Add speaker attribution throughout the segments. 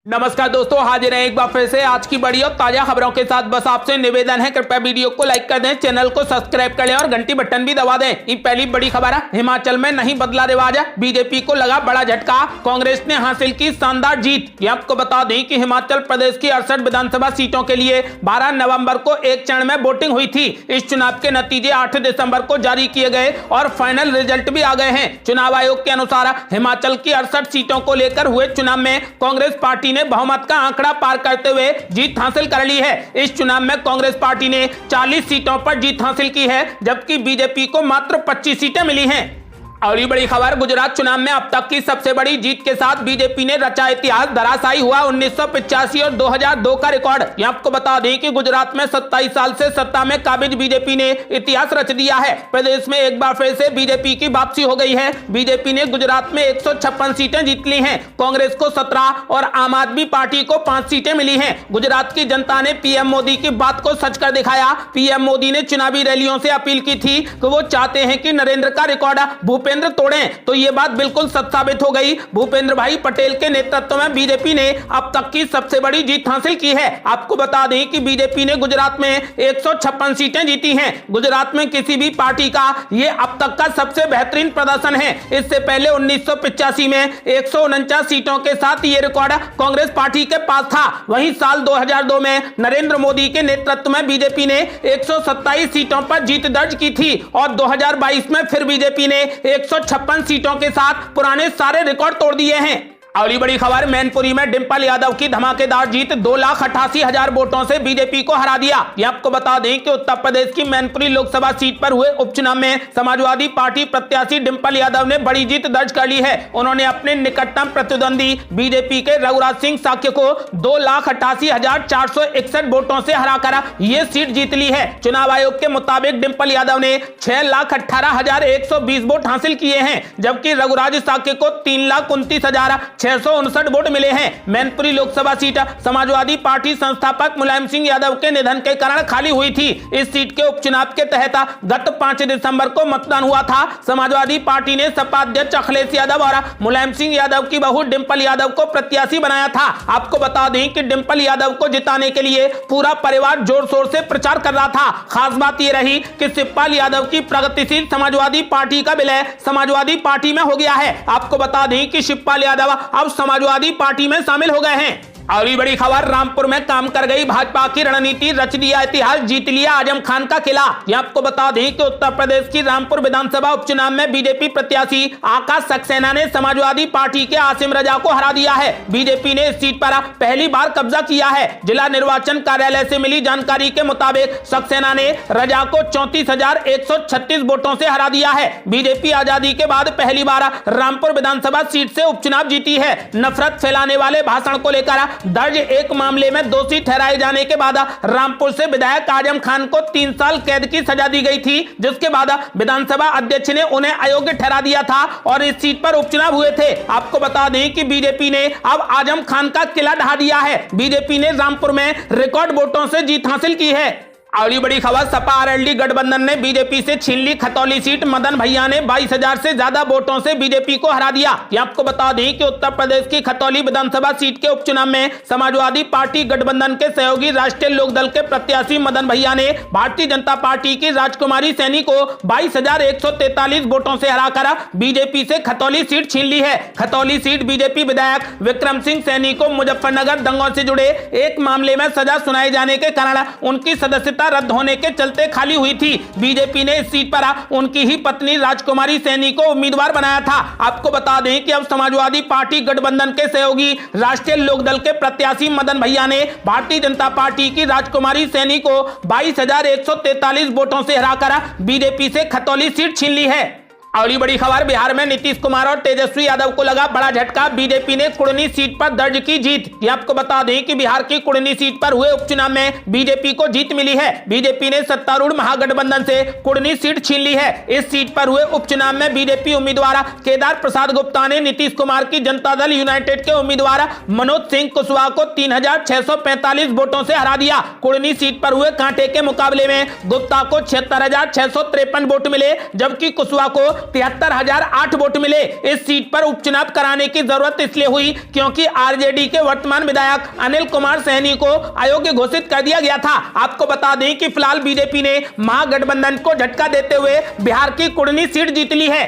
Speaker 1: नमस्कार दोस्तों, हाजिर हैं एक बार फिर से आज की बड़ी और ताजा खबरों के साथ। बस आपसे निवेदन है, कृपया वीडियो को लाइक कर दें, चैनल को सब्सक्राइब कर लें और घंटी बटन भी दबा दें। ये पहली बड़ी खबर है, हिमाचल में नहीं बदला रिवाज है, बीजेपी को लगा बड़ा झटका, कांग्रेस ने हासिल की शानदार जीत। ये आपको बता दें कि हिमाचल प्रदेश की 68 विधानसभा सीटों के लिए 12 नवंबर को एक चरण में वोटिंग हुई थी। इस चुनाव के नतीजे 8 दिसंबर को जारी किए गए और फाइनल रिजल्ट भी आ गए हैं। चुनाव आयोग के अनुसार हिमाचल की 68 सीटों को लेकर हुए चुनाव में कांग्रेस पार्टी ने बहुमत का आंकड़ा पार करते हुए जीत हासिल कर ली है। इस चुनाव में कांग्रेस पार्टी ने 40 सीटों पर जीत हासिल की है, जबकि बीजेपी को मात्र 25 सीटें मिली हैं। और ये बड़ी खबर, गुजरात चुनाव में अब तक की सबसे बड़ी जीत के साथ बीजेपी ने रचा इतिहास, धराशायी हुआ 1985 और 2002 का रिकॉर्ड। ये आपको बता दें कि गुजरात में 27 साल से सत्ता में काबिज बीजेपी ने इतिहास रच दिया है। प्रदेश में एक बार फिर से बीजेपी की वापसी हो गई है। बीजेपी ने गुजरात में 156 सीटें जीत ली हैं, कांग्रेस को 17 और आम आदमी पार्टी को 5 सीटें मिली हैं। गुजरात की जनता ने पीएम मोदी की बात को सच कर दिखाया। पीएम मोदी ने चुनावी रैलियों से अपील की थी कि वो चाहते हैं कि नरेंद्र का रिकॉर्ड भूपेंद्र तोड़ें, तो ये बात बिल्कुल सच साबित हो गई। भूपेंद्र भाई पटेल के नेतृत्व में बीजेपी ने अब तक की सबसे बड़ी जीत हासिल की है। आपको बता दें कि बीजेपपी ने गुजरात में 156 सीटें जीती हैं। गुजरात में किसी भी पार्टी का ये अब तक का सबसे बेहतरीन प्रदर्शन है। इससे पहले 1985 में 149 सीटों के साथ ये रिकॉर्ड कांग्रेस पार्टी के पास था। वहीं साल 2002 में नरेंद्र मोदी के नेतृत्व में बीजेपी ने 127 सीटों पर जीत दर्ज की थी और 2022 में फिर बीजेपी ने 156 सीटों के साथ पुराने सारे रिकॉर्ड तोड़ दिए हैं। अगली बड़ी खबर, मैनपुरी में डिंपल यादव की धमाकेदार जीत, 2,88,000 वोटों से बीजेपी को हरा दिया। ये आपको बता दें कि उत्तर प्रदेश की मैनपुरी लोकसभा सीट पर हुए उपचुनाव में समाजवादी पार्टी प्रत्याशी डिंपल यादव ने बड़ी जीत दर्ज कर ली है। उन्होंने अपने निकटतम प्रतिद्वंदी बीजेपी के रघुराज सिंह साक्य को 2,88,461 वोटों से हराकर ये सीट जीत ली है। चुनाव आयोग के मुताबिक डिंपल यादव ने 6,18,120 वोट हासिल किए हैं, जबकि रघुराज साक्य को 3,29,659 वोट मिले हैं। मैनपुरी लोकसभा सीट समाजवादी पार्टी संस्थापक मुलायम सिंह यादव के निधन के कारण खाली हुई थी। इस सीट के उपचुनाव के तहत गत 5 दिसंबर को मतदान हुआ था। समाजवादी पार्टी ने सपा अध्यक्ष अखिलेश यादव और मुलायम सिंह यादव की बहू डिंपल यादव को प्रत्याशी बनाया था। आपको बता दें कि डिंपल यादव को जिताने के लिए पूरा परिवार जोर शोर से प्रचार कर रहा था। खास बात यह रही कि शिवपाल यादव की प्रगतिशील समाजवादी पार्टी का विलय समाजवादी पार्टी में हो गया है। आपको बता दें कि शिवपाल यादव अब समाजवादी पार्टी में शामिल हो गए हैं। अगली बड़ी खबर, रामपुर में काम कर गई भाजपा की रणनीति, रच दिया इतिहास, जीत लिया आजम खान का किला। ये आपको बता दें कि उत्तर प्रदेश की रामपुर विधानसभा उपचुनाव में बीजेपी प्रत्याशी आकाश सक्सेना ने समाजवादी पार्टी के आसिम रजा को हरा दिया है। बीजेपी ने इस सीट पर पहली बार कब्जा किया है। जिला निर्वाचन कार्यालय से मिली जानकारी के मुताबिक सक्सेना ने रजा को 34,136 वोटों से हरा दिया है। बीजेपी आजादी के बाद पहली बार रामपुर विधानसभा सीट से उपचुनाव जीती है। नफरत फैलाने वाले भाषण को लेकर दर्ज एक मामले में दोषी ठहराए जाने के बाद रामपुर से विधायक आजम खान को 3 साल कैद की सजा दी गई थी, जिसके बाद विधानसभा अध्यक्ष ने उन्हें अयोग्य ठहरा दिया था और इस सीट पर उपचुनाव हुए थे। आपको बता दें कि बीजेपी ने अब आजम खान का किला ढहा दिया है। बीजेपी ने रामपुर में रिकॉर्ड वोटों से जीत हासिल की है। अगली बड़ी खबर, सपा आरएलडी गठबंधन ने बीजेपी से छीन ली खतौली सीट, मदन भैया ने 22,000 से ज्यादा वोटों से बीजेपी को हरा दिया। ये आपको बता दें कि उत्तर प्रदेश की खतौली विधानसभा सीट के उपचुनाव में समाजवादी पार्टी गठबंधन के सहयोगी राष्ट्रीय लोकदल के प्रत्याशी मदन भैया ने भारतीय जनता पार्टी की राजकुमारी सैनी को 22,143 वोटों से हराकर बीजेपी से खतौली सीट छीन ली है। खतौली सीट बीजेपी विधायक विक्रम सिंह सैनी को मुजफ्फरनगर दंगों से जुड़े एक मामले में सजा सुनाए जाने के कारण उनकी सदस्यता रद्द होने के चलते खाली हुई थी। बीजेपी ने इस सीट पर उनकी ही पत्नी राजकुमारी सैनी को उम्मीदवार बनाया था। आपको बता दें कि अब समाजवादी पार्टी गठबंधन के सहयोगी राष्ट्रीय लोकदल के प्रत्याशी मदन भैया ने भारतीय जनता पार्टी की राजकुमारी सैनी को 22,143 वोटों से हराकर बीजेपी से खतौली सीट छीन ली है। अगली बड़ी खबर, बिहार में नीतीश कुमार और तेजस्वी यादव को लगा बड़ा झटका, बीजेपी ने कुड़नी सीट पर दर्ज की जीत। ये आपको बता दें कि बिहार की कुड़नी सीट पर हुए उपचुनाव में बीजेपी को जीत मिली है। बीजेपी ने सत्तारूढ़ महागठबंधन से कुड़नी सीट छीन ली है। इस सीट पर हुए उपचुनाव में बीजेपी उम्मीदवार केदार प्रसाद गुप्ता ने नीतीश कुमार की जनता दल यूनाइटेड के उम्मीदवार मनोज सिंह कुशवाहा को 3,645 वोटों से हरा दिया। कुड़नी सीट पर हुए कांटे के मुकाबले में गुप्ता को 76,653 वोट मिले, जबकि कुशवाहा को 73,008 वोट मिले। इस सीट पर उपचुनाव कराने की जरूरत इसलिए हुई क्योंकि आरजेडी के वर्तमान विधायक अनिल कुमार सैनी को अयोग्य घोषित कर दिया गया था। आपको बता दें कि फिलहाल बीजेपी ने महागठबंधन को झटका देते हुए बिहार की कुर्नी सीट जीत ली है।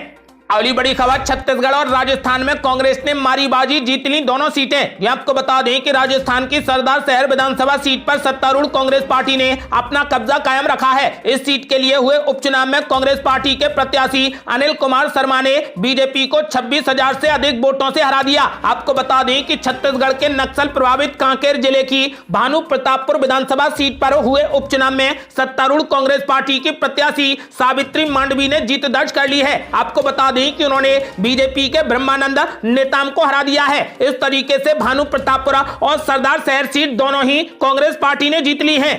Speaker 1: अगली बड़ी खबर, छत्तीसगढ़ और राजस्थान में कांग्रेस ने मारी बाजी, जीत ली दोनों सीटें। ये आपको बता दें कि राजस्थान की सरदार शहर विधानसभा सीट पर सत्तारूढ़ कांग्रेस पार्टी ने अपना कब्जा कायम रखा है। इस सीट के लिए हुए उपचुनाव में कांग्रेस पार्टी के प्रत्याशी अनिल कुमार शर्मा ने बीजेपी को 26,000 से अधिक वोटों से हरा दिया। आपको बता दें कि छत्तीसगढ़ के नक्सल प्रभावित कांकेर जिले की भानु प्रतापपुर विधानसभा सीट पर हुए उपचुनाव में सत्तारूढ़ कांग्रेस पार्टी की प्रत्याशी सावित्री मांडवी ने जीत दर्ज कर ली है। आपको बता कि उन्होंने बीजेपी के ब्रह्मानंद नेताम को हरा दिया है। इस तरीके से भानु प्रतापपुरा और सरदार शहर सीट दोनों ही कांग्रेस पार्टी ने जीत ली है।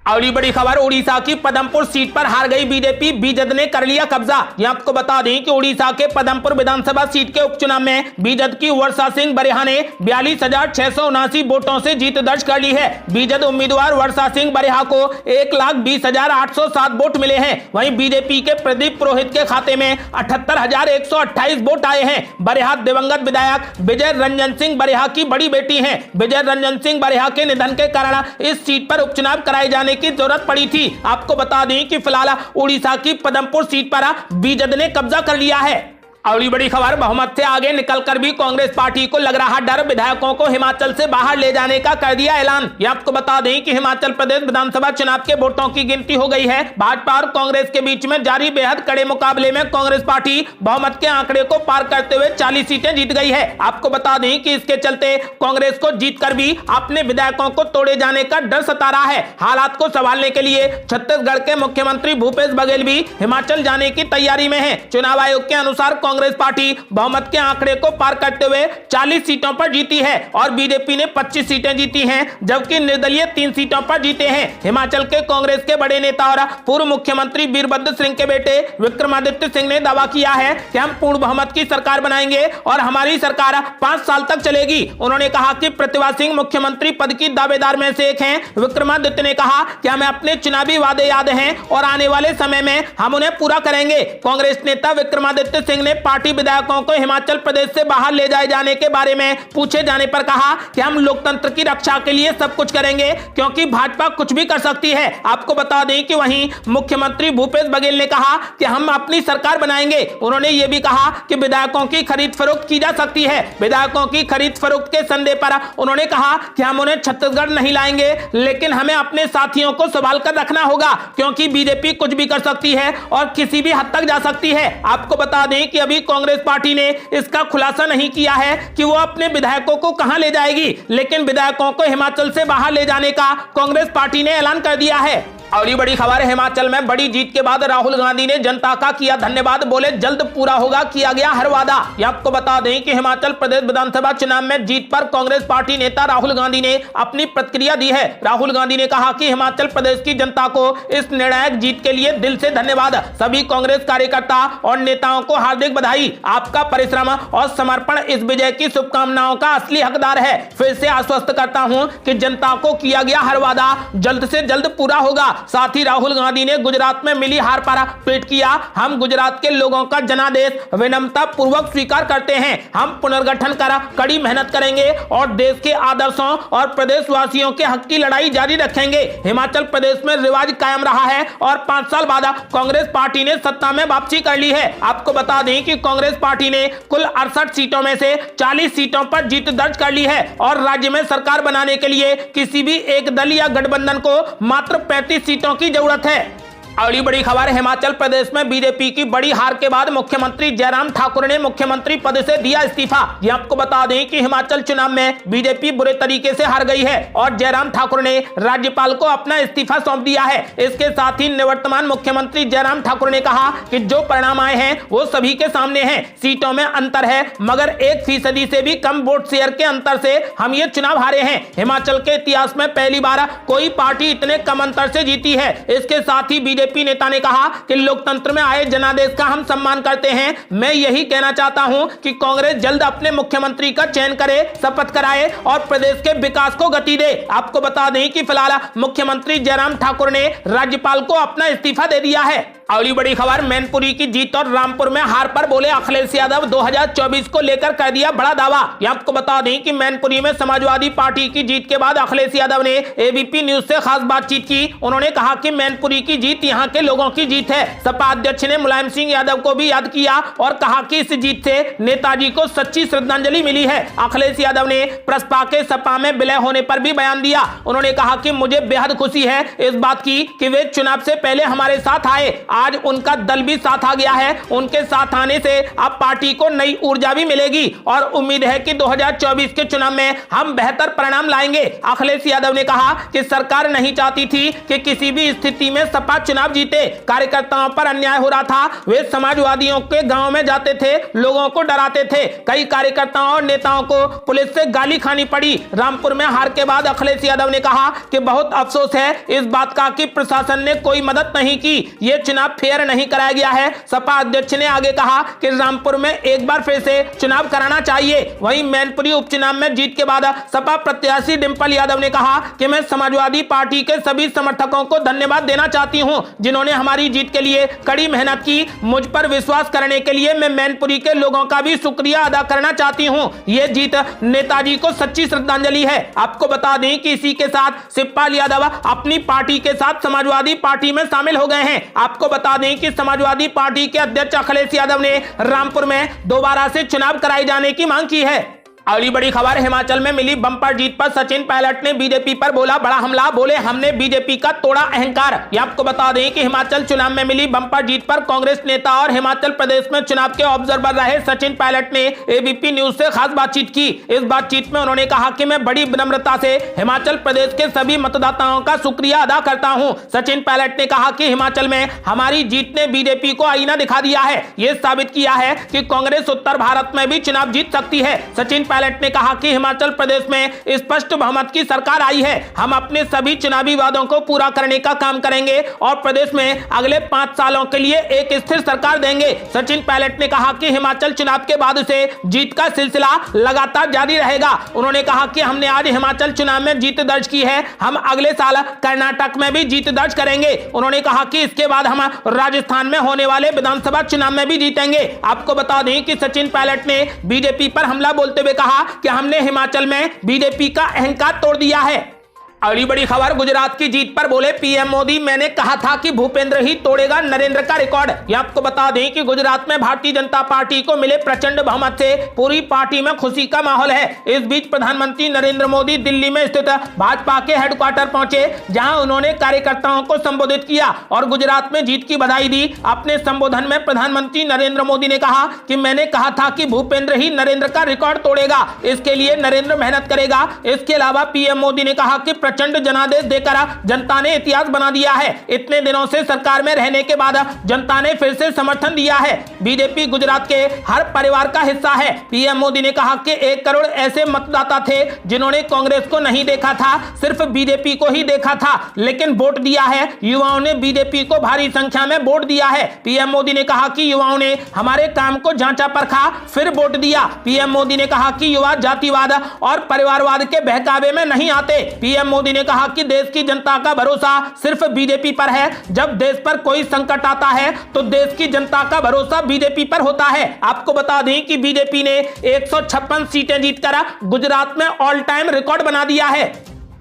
Speaker 1: अगली बड़ी खबर, उड़ीसा की पदमपुर सीट पर हार गई बीजेपी, बीजेद ने कर लिया कब्जा। यहां आपको बता दें कि उड़ीसा के पदमपुर विधानसभा सीट के उपचुनाव में बीजेद की वर्षा सिंह बरिहा ने 42,679 वोटों से जीत दर्ज कर ली है। बीजेद उम्मीदवार वर्षा सिंह बरिहा को 1,20,807 वोट मिले हैं। वहीं बीजेपी के प्रदीप पुरोहित के खाते में 78,128 वोट आए हैं। बरिहा दिवंगत विधायक विजय रंजन सिंह बरिहा की बड़ी बेटी है। विजय रंजन सिंह बरिहा के निधन के कारण इस सीट पर उपचुनाव कराए जाने की जरूरत पड़ी थी। आपको बता दें कि फिलहाल उड़ीसा की पदमपुर सीट पर बीजेद ने कब्जा कर लिया है। अगली बड़ी खबर, बहुमत से आगे निकलकर भी कांग्रेस पार्टी को लग रहा डर, विधायकों को हिमाचल से बाहर ले जाने का कर दिया ऐलान। ये आपको बता दें कि हिमाचल प्रदेश विधानसभा चुनाव के वोटों की गिनती हो गई है। भाजपा और कांग्रेस के बीच में जारी बेहद कड़े मुकाबले में कांग्रेस पार्टी बहुमत के आंकड़े को पार करते हुए 40 सीटें जीत गई है। आपको बता दें कि इसके चलते कांग्रेस को जीतकर भी अपने विधायकों को तोड़े जाने का डर सता रहा है। हालात को संभालने के लिए छत्तीसगढ़ के मुख्यमंत्री भूपेश बघेल भी हिमाचल जाने की तैयारी में है। चुनाव आयोग के अनुसार कांग्रेस पार्टी बहुमत के आंकड़े को पार करते हुए 40 सीटों पर जीती है और बीजेपी ने 25 सीटें जीती हैं, जबकि निर्दलीय 3 सीटों पर जीते हैं। हिमाचल के कांग्रेस के बड़े नेता और पूर्व मुख्यमंत्री वीरभद्र सिंह के बेटे विक्रमादित्य सिंह ने दावा किया है कि हम पूर्ण बहुमत की सरकार बनाएंगे और हमारी सरकार 5 साल तक चलेगी। उन्होंने कहा कि प्रतिभा सिंह मुख्यमंत्री पद की दावेदार में से एक हैं। विक्रमादित्य ने कहा कि हमें अपने चुनावी वादे याद हैं और आने वाले समय में हम उन्हें पूरा करेंगे। कांग्रेस नेता विक्रमादित्य सिंह ने पार्टी विधायकों को हिमाचल प्रदेश से बाहर ले जाए जाने के बारे में पूछे जाने पर कहा कि हम लोकतंत्र की रक्षा के लिए सब कुछ करेंगे क्योंकि भाजपा कुछ भी कर सकती है। आपको बता दें कि वहीं मुख्यमंत्री भूपेश बघेल ने कहा कि हम अपनी सरकार बनाएंगे। उन्होंने यह भी कहा कि विधायकों की खरीद फरोख्त की जा सकती है। विधायकों की खरीद फरोख्त के संदेह पर उन्होंने कहा कि हम उन्हें छत्तीसगढ़ नहीं लाएंगे, लेकिन हमें अपने साथियों को संभाल कर रखना होगा क्योंकि बीजेपी कुछ भी कर सकती है और किसी भी हद तक जा सकती है। आपको बता दें कि अभी कांग्रेस पार्टी ने इसका खुलासा नहीं किया है कि वो अपने विधायकों को कहां ले जाएगी, लेकिन विधायकों को हिमाचल से बाहर ले जाने का कांग्रेस पार्टी ने ऐलान कर दिया है। अगली बड़ी खबर, हिमाचल में बड़ी जीत के बाद राहुल गांधी ने जनता का किया धन्यवाद, बोले जल्द पूरा होगा किया गया हर वादा। यह आपको बता दें कि हिमाचल प्रदेश विधानसभा चुनाव में जीत पर कांग्रेस पार्टी नेता राहुल गांधी ने अपनी प्रतिक्रिया दी है। राहुल गांधी ने कहा कि हिमाचल प्रदेश की जनता को इस निर्णायक जीत के लिए दिल से धन्यवाद। सभी कांग्रेस कार्यकर्ता और नेताओं को हार्दिक बधाई। आपका परिश्रम और समर्पण इस विजय की शुभकामनाओं का असली हकदार है। फिर से आश्वस्त करता हूं कि जनता को किया गया हर वादा जल्द से जल्द पूरा होगा। साथ ही राहुल गांधी ने गुजरात में मिली हार पर ट्वीट किया, हम गुजरात के लोगों का जनादेश विनम्रता पूर्वक स्वीकार करते हैं। हम पुनर्गठन कर कड़ी मेहनत करेंगे और देश के आदर्शों और प्रदेशवासियों के हक की लड़ाई जारी रखेंगे। हिमाचल प्रदेश में रिवाज कायम रहा है और 5 साल बाद कांग्रेस पार्टी ने सत्ता में वापसी कर ली है। आपको बता दें कि कांग्रेस पार्टी ने कुल 68 सीटों में से 40 सीटों पर जीत दर्ज कर ली है और राज्य में सरकार बनाने के लिए किसी भी एक दल या गठबंधन को मात्र 35 सीटों की जरूरत है। अगली बड़ी खबर, हिमाचल प्रदेश में बीजेपी की बड़ी हार के बाद मुख्यमंत्री जयराम ठाकुर ने मुख्यमंत्री पद से दिया इस्तीफा। ये आपको बता दें कि हिमाचल चुनाव में बीजेपी बुरे तरीके से हार गई है और जयराम ठाकुर ने राज्यपाल को अपना इस्तीफा सौंप दिया है। इसके साथ ही निवर्तमान मुख्यमंत्री जयराम ठाकुर ने कहा कि जो परिणाम आए हैं वो सभी के सामने हैं। सीटों में अंतर है मगर 1% से भी कम वोट शेयर के अंतर से हम ये चुनाव हारे हैं। हिमाचल के इतिहास में पहली बार कोई पार्टी इतने कम अंतर से जीती है। इसके साथ ही बीजेपी नेता ने कहा कि लोकतंत्र में आए जनादेश का हम सम्मान करते हैं। मैं यही कहना चाहता हूं कि कांग्रेस जल्द अपने मुख्यमंत्री का चयन करे, शपथ कराए और प्रदेश के विकास को गति दे। आपको बता दें कि फिलहाल मुख्यमंत्री जयराम ठाकुर ने राज्यपाल को अपना इस्तीफा दे दिया है। अगली बड़ी खबर, मैनपुरी की जीत और रामपुर में हार पर बोले अखिलेश यादव, 2024 को लेकर कर दिया बड़ा दावा। आपको बता दें कि मैनपुरी में समाजवादी पार्टी की जीत के बाद अखिलेश यादव ने एबीपी न्यूज से खास बातचीत की। उन्होंने कहा कि मैनपुरी की जीत यहां के लोगों की जीत है। सपा अध्यक्ष ने मुलायम सिंह यादव को भी याद किया और कहा कि इस जीत से नेताजी को सच्ची श्रद्धांजलि मिली है। अखिलेश यादव ने प्रसपा के सपा में विलय होने पर भी बयान दिया। उन्होंने कहा कि मुझे बेहद खुशी है इस बात की कि वे चुनाव से पहले हमारे साथ आए, आज उनका दल भी साथ आ गया है। उनके साथ आने से अब पार्टी को नई ऊर्जा भी मिलेगी और उम्मीद है कि 2024 के चुनाव में हम बेहतर परिणाम लाएंगे। अखिलेश यादव ने कहा कि सरकार नहीं चाहती थी कि किसी भी स्थिति में सपा चुनाव जीते। कार्यकर्ताओं पर अन्याय हो रहा था, वे समाजवादियों के गांव में जाते थे, लोगों को डराते थे। कई कार्यकर्ताओं और नेताओं को पुलिस से गाली खानी पड़ी। रामपुर में हार के बाद अखिलेश यादव ने कहा कि बहुत अफसोस है इस बात का कि प्रशासन ने कोई मदद नहीं की, यह चुनाव फेयर नहीं कराया गया है। सपा अध्यक्ष ने आगे कहा कि रामपुर में एक बार फिर से चुनाव कराना चाहिए। वहीं मैनपुरी उपचुनाव में जीत के बाद सपा प्रत्याशी डिंपल यादव ने कहा कि मैं समाजवादी पार्टी के सभी समर्थकों को धन्यवाद देना चाहती हूं जिन्होंने हमारी जीत के लिए कड़ी मेहनत की। मुझ पर विश्वास करने के लिए मैं मैनपुरी के लोगों का भी शुक्रिया अदा करना चाहती हूं। यह जीत नेताजी को सच्ची श्रद्धांजलि है। आपको बता दें कि इसी के साथ शिवपाल यादव अपनी पार्टी के साथ समाजवादी पार्टी में शामिल हो गए हैं। आपको बता दें कि समाजवादी पार्टी के अध्यक्ष अखिलेश यादव ने रामपुर में दोबारा से चुनाव कराए जाने की मांग की है। अगली बड़ी खबर, हिमाचल में मिली बम्पर जीत पर सचिन पायलट ने बीजेपी पर बोला बड़ा हमला, बोले हमने बीजेपी का तोड़ा अहंकार। ये आपको बता दें कि हिमाचल चुनाव में मिली बम्पर जीत पर कांग्रेस नेता और हिमाचल प्रदेश में चुनाव के ऑब्जर्वर रहे सचिन पायलट ने एबीपी न्यूज से खास बातचीत की। इस बातचीत में उन्होंने कहा कि मैं बड़ी विनम्रता से हिमाचल प्रदेश के सभी मतदाताओं का शुक्रिया अदा करता हूं। सचिन पायलट ने कहा कि हिमाचल में हमारी जीत ने बीजेपी को आईना दिखा दिया है, यह साबित किया है कि कांग्रेस उत्तर भारत में भी चुनाव जीत सकती है। सचिन पायलट ने कहा कि हिमाचल प्रदेश में स्पष्ट बहुमत की सरकार आई है, हम अपने सभी चुनावी वादों को पूरा करने का काम करेंगे और प्रदेश में अगले 5 सालों के लिए एक स्थिर सरकार देंगे। सचिन पायलट ने कहा कि हिमाचल चुनाव के बाद से जीत का सिलसिला लगातार जारी रहेगा। उन्होंने कहा कि हमने आज हिमाचल चुनाव में जीत दर्ज की है, हम अगले साल कर्नाटक में भी जीत दर्ज करेंगे। उन्होंने कहा कि इसके बाद हम राजस्थान में होने वाले विधानसभा चुनाव में भी जीतेंगे। आपको बता दें कि सचिन पायलट ने बीजेपी पर हमला बोलते हुए कहा कि हमने हिमाचल में बीजेपी का अहंकार तोड़ दिया है। अगली बड़ी खबर, गुजरात की जीत पर बोले पीएम मोदी, मैंने कहा था कि भूपेंद्र ही तोड़ेगा नरेंद्र का रिकॉर्ड। ये आपको बता दें कि गुजरात में भारतीय जनता पार्टी को मिले प्रचंड बहुमत से पूरी पार्टी में खुशी का माहौल है। इस बीच प्रधानमंत्री नरेंद्र मोदी दिल्ली में स्थित भाजपा के हेडक्वार्टर पहुंचे, जहां उन्होंने कार्यकर्ताओं को संबोधित किया और गुजरात में जीत की बधाई दी। अपने संबोधन में प्रधानमंत्री नरेंद्र मोदी ने कहा कि मैंने कहा था कि भूपेंद्र ही नरेंद्र का रिकॉर्ड तोड़ेगा, इसके लिए नरेंद्र मेहनत करेगा। इसके अलावा पीएम मोदी ने कहा कि प्रचंड जनादेश देकर जनता ने इतिहास बना दिया है। इतने दिनों से सरकार में रहने के बाद जनता ने फिर से समर्थन दिया है। बीजेपी गुजरात के हर परिवार का हिस्सा है। पीएम मोदी ने कहा कि 1 करोड़ ऐसे मतदाता थे जिन्होंने कांग्रेस को नहीं देखा था, सिर्फ बीजेपी को ही देखा था, लेकिन वोट दिया है। युवाओं ने बीजेपी को भारी संख्या में वोट दिया है। पीएम मोदी ने कहा कि युवाओं ने हमारे काम को जांचा परखा, फिर वोट दिया। पीएम मोदी ने कहा कि युवा जातिवाद और परिवारवाद के बहकावे में नहीं आते। पीएम मोदी ने कहा कि देश की जनता का भरोसा सिर्फ बीजेपी पर है। जब देश पर कोई संकट आता है तो देश की जनता का भरोसा बीजेपी पर होता है। आपको बता दें कि बीजेपी ने 156 सीटें जीतकर गुजरात में ऑल टाइम रिकॉर्ड बना दिया है।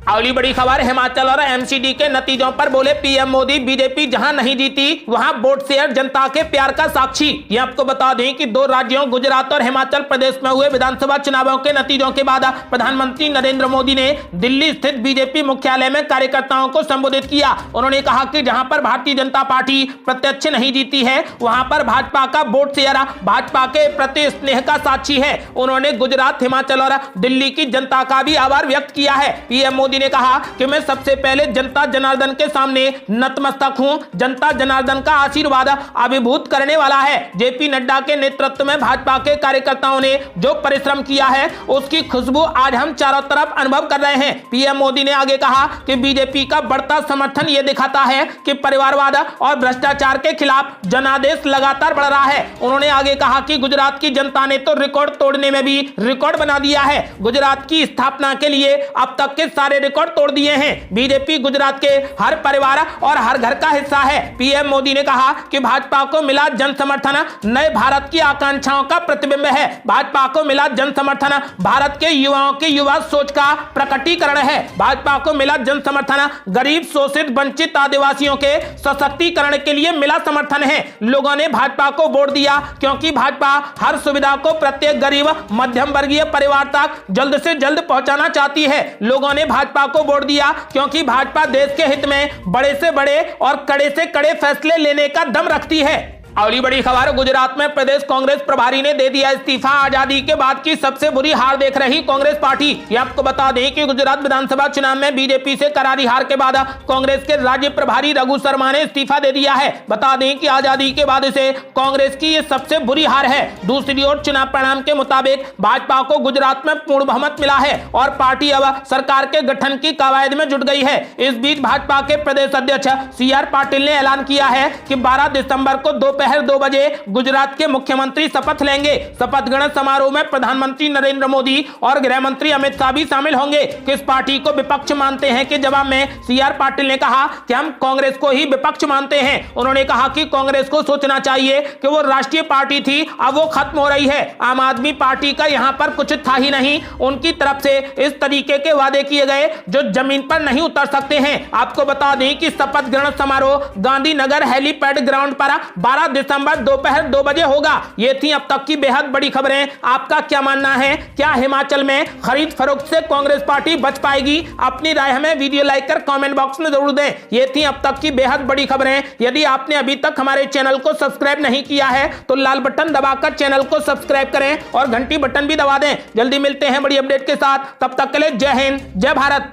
Speaker 1: अगली बड़ी खबर, हिमाचल और एमसीडी के नतीजों पर बोले पीएम मोदी, बीजेपी जहां नहीं जीती वहां वोट शेयर जनता के प्यार का साक्षी। ये आपको बता दें कि 2 राज्यों गुजरात और हिमाचल प्रदेश में हुए विधानसभा चुनावों के नतीजों के बाद प्रधानमंत्री नरेंद्र मोदी ने दिल्ली स्थित बीजेपी मुख्यालय में कार्यकर्ताओं को संबोधित किया। उन्होंने कहा कि जहां पर भारतीय जनता पार्टी प्रत्यक्ष नहीं जीती है वहां पर भाजपा का वोट शेयर भाजपा के प्रति स्नेह का साक्षी है। उन्होंने गुजरात, हिमाचल और दिल्ली की जनता का भी आभार व्यक्त किया है। पीएम मोदी ने कहा कि मैं सबसे पहले जनता जनार्दन के सामने नतमस्तक हूं। जनता जनार्दन का आशीर्वाद अभिभूत करने वाला है। जेपी नड्डा के नेतृत्व में भाजपा के कार्यकर्ताओं ने जो परिश्रम किया है उसकी खुशबू आज हम चारों तरफ अनुभव कर रहे हैं। पीएम मोदी ने आगे कहा कि बीजेपी का बढ़ता समर्थन यह दिखाता है कि परिवारवाद और भ्रष्टाचार के खिलाफ जनादेश लगातार बढ़ रहा है। उन्होंने आगे कहा कि गुजरात की जनता ने तो रिकॉर्ड तोड़ने में भी रिकॉर्ड बना दिया है। गुजरात की स्थापना के लिए अब तक के सारे रिकॉर्ड तोड़ दिए हैं। बीजेपी गुजरात के हर परिवार और हर घर का हिस्सा है। पीएम मोदी ने कहा कि भाजपा को मिला जन समर्थन नए भारत की आकांक्षाओं का प्रतिबिंब है। भाजपा को मिला जन समर्थन भारत के युवाओं की युवा सोच का प्रकटीकरण है। भाजपा को मिला जन समर्थन गरीब, शोषित, वंचित आदिवासियों के सशक्तिकरण के लिए मिला समर्थन है। लोगों ने भाजपा को वोट दिया क्योंकि भाजपा हर सुविधा को प्रत्येक गरीब, मध्यम वर्गीय परिवार तक जल्द से जल्द पहुंचाना चाहती है। लोगों ने भाजपा को वोट दिया क्योंकि भाजपा देश के हित में बड़े से बड़े और कड़े से कड़े फैसले लेने का दम रखती है। अगली बड़ी खबर, गुजरात में प्रदेश कांग्रेस प्रभारी ने दे दिया इस्तीफा। आजादी के बाद की सबसे बुरी हार देख रही कांग्रेस पार्टी। ये आपको बता दें कि गुजरात विधानसभा चुनाव में बीजेपी से करारी हार के बाद कांग्रेस के राज्य प्रभारी रघु शर्मा ने इस्तीफा दे दिया है। बता दें कि आजादी के बाद से कांग्रेस की ये सबसे बुरी हार है। दूसरी ओर चुनाव परिणाम के मुताबिक भाजपा को गुजरात में पूर्ण बहुमत मिला है और पार्टी अब सरकार के गठन की कवायद में जुट गई है। इस बीच भाजपा के प्रदेश अध्यक्ष CR पाटिल ने ऐलान किया है कि 12 दिसंबर को दोपहर 2 बजे गुजरात के मुख्यमंत्री शपथ लेंगे। शपथ ग्रहण समारोह में प्रधानमंत्री नरेंद्र मोदी और गृह मंत्री अमित शाह भी शामिल होंगे। किस पार्टी को विपक्ष मानते हैं के जवाब में CR पाटिल ने कहा कि हम कांग्रेस को ही विपक्ष मानते हैं। उन्होंने कहा कि कांग्रेस को सोचना चाहिए कि वो राष्ट्रीय पार्टी थी, अब वो खत्म हो रही है। आम आदमी पार्टी का यहां पर कुछ था ही नहीं। उनकी तरफ से इस तरीके के वादे किए गए जो जमीन पर नहीं उतर सकते हैं। आपको बता दें कि शपथ ग्रहण समारोह गांधीनगर हेलीपैड ग्राउंड पर 12 दिसंबर दोपहर 2 बजे होगा। ये थी अब तक की बेहद बड़ी खबरें। आपका क्या मानना है? क्या हिमाचल में खरीद फरोख्त से कांग्रेस पार्टी बच पाएगी? अपनी राय हमें वीडियो लाइक कर कमेंट बॉक्स में जरूर दें। ये थी अब तक की बेहद बड़ी खबरें। यदि आपने अभी तक हमारे चैनल को सब्सक्राइब नहीं किया है तो लाल बटन दबाकर चैनल को सब्सक्राइब करें और घंटी बटन भी दबा दें। जल्दी मिलते हैं बड़ी अपडेट के साथ। तब तक के लिए जय हिंद, जय भारत।